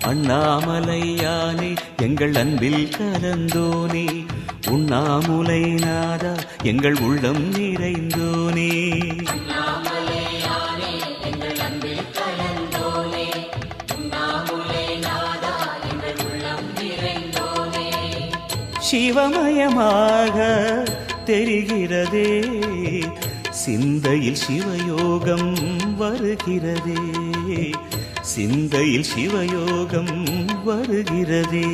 அண்ணாமலையானே எங்கள் அன்பில் கலந்தோனே, உண்ணாமுலை நாதா எங்கள் உள்ளம் நிறைந்தோனே. சிவமயமாக தெரிகிறதே, சிந்தையில் சிவயோகம் வருகிறதே, சிந்தையில் சிவயோகம் வருகிறதே.